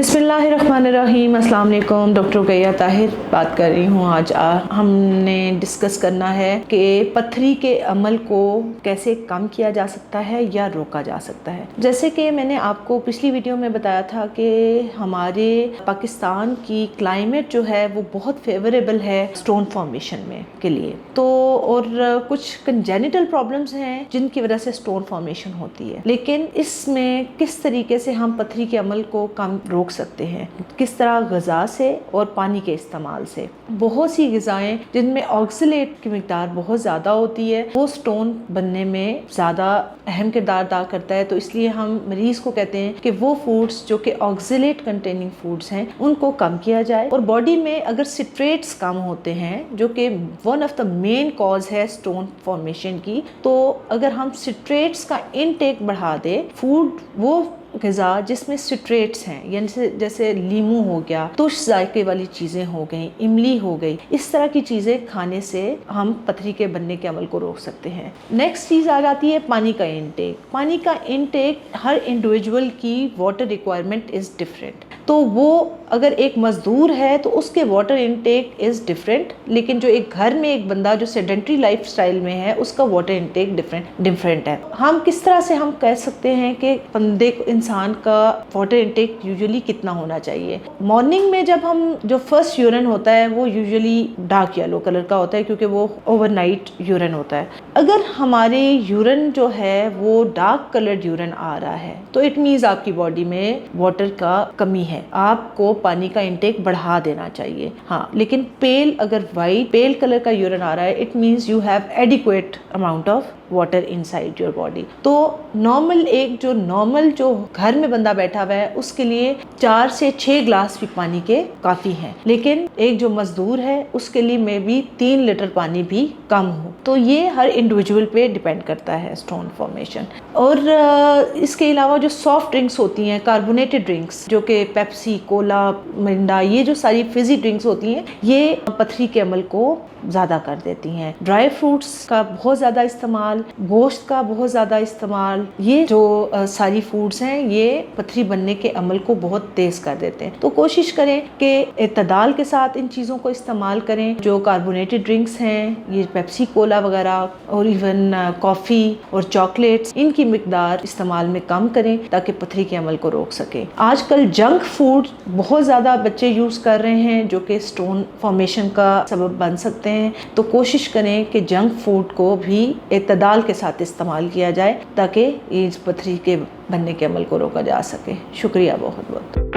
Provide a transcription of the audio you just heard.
बिस्मिल्लाहिर्रहमानिर्रहीम। अस्सलाम वालेकुम। डॉक्टर रुकैया ताहिर बात कर रही हूँ। आज हमने डिस्कस करना है कि पथरी के अमल को कैसे कम किया जा सकता है या रोका जा सकता है। जैसे कि मैंने आपको पिछली वीडियो में बताया था कि हमारे पाकिस्तान की क्लाइमेट जो है वो बहुत फेवरेबल है स्टोन फॉर्मेशन में के लिए। तो और कुछ कंजेनिटल प्रॉब्लम्स हैं जिनकी वजह से स्टोन फॉर्मेशन होती है, लेकिन इसमें किस तरीके से हम पथरी के अमल को कम रोक सकते हैं, किस तरह ग़िज़ा से और पानी के इस्तेमाल से। बहुत सी ग़िज़ाएं जिनमें ऑक्सलेट की मिकदार बहुत ज़्यादा होती है वो स्टोन बनने में ज़्यादा अहम किरदार अदा करता है। तो इसलिए हम मरीज़ को कहते हैं कि वो फूड्स जो कि ऑक्सलेट कंटेनिंग फूड्स हैं उनको कम किया जाए। और बॉडी में अगर सिट्रेट्स कम होते हैं जो कि one of the main cause है स्टोन फॉर्मेशन की, तो अगर हम सिट्रेट्स का इनटेक बढ़ा दें, फूड वो ग़िज़ा जिसमें सिट्रेट्स हैं, यानी जैसे लीमू हो गया, तुष जायके वाली चीज़ें हो गई, इमली हो गई, इस तरह की चीज़ें खाने से हम पथरी के बनने के अमल को रोक सकते हैं। नेक्स्ट चीज़ आ जाती है पानी का इनटेक। पानी का इनटेक हर इंडिविजुअल की वाटर रिक्वायरमेंट इज़ डिफरेंट। तो वो अगर एक मज़दूर है तो उसके वाटर इनटेक इज़ डिफरेंट, लेकिन जो एक घर में एक बंदा जो सेडेंट्री लाइफ स्टाइल में है उसका वाटर इनटेक डिफरेंट है। हम किस तरह से हम कह सकते हैं कि बंदे इंसान का वाटर इनटेक यूजुअली कितना होना चाहिए। मॉर्निंग में जब हम जो फर्स्ट यूरिन होता है वो यूजुअली डार्क येलो कलर का होता है क्योंकि वो ओवरनाइट यूरिन होता है। अगर हमारे यूरिन जो है वो डार्क कलर्ड यूरिन आ रहा है तो इट मीन्स आपकी बॉडी में वाटर का कमी है, आपको पानी का इंटेक बढ़ा देना चाहिए। हाँ, लेकिन अगर वाइट पेल कलर का यूरिन आ रहा है it means you have adequate amount of water inside your body. तो नॉर्मल जो घर में बंदा बैठा हुआ है उसके लिए 4 से 6 ग्लास भी पानी के काफ़ी हैं, लेकिन एक जो मजदूर है उसके लिए मे बी 3 लीटर पानी भी कम हो। तो ये हर इंडिविजुअल पे डिपेंड करता है स्टोन फॉर्मेशन। और इसके अलावा जो सॉफ्ट ड्रिंक्स होती हैं, कार्बोनेटेड ड्रिंक्स जो कि पेप्सी, कोला, मिरिंडा, ये जो सारी फिजी ड्रिंक्स होती हैं ये पथरी के अमल को ज़्यादा कर देती हैं। ड्राई फ्रूट्स का बहुत ज़्यादा इस्तेमाल, गोश्त का बहुत ज़्यादा इस्तेमाल, ये जो सारी फूड्स हैं ये पथरी बनने के अमल को बहुत तेज़ कर देते हैं। तो कोशिश करें कि इत्तदाल के साथ इन चीज़ों को इस्तेमाल करें। जो कार्बोनेटेड ड्रिंक्स हैं, ये पेप्सी, कोला वगैरह और इवन कॉफ़ी और चॉकलेट्स, इनकी मिकदार इस्तेमाल में कम करें ताकि पथरी के अमल को रोक सकें। आजकल जंक फूड बहुत ज़्यादा बच्चे यूज़ कर रहे हैं जो कि स्टोन फॉर्मेशन का सबब बन सकते हैं। तो कोशिश करें कि जंक फूड को भी इत्तदाल के साथ इस्तेमाल किया जाए ताकि इस पथरी के बनने के अमल को रोका जा सके। शुक्रिया बहुत बहुत।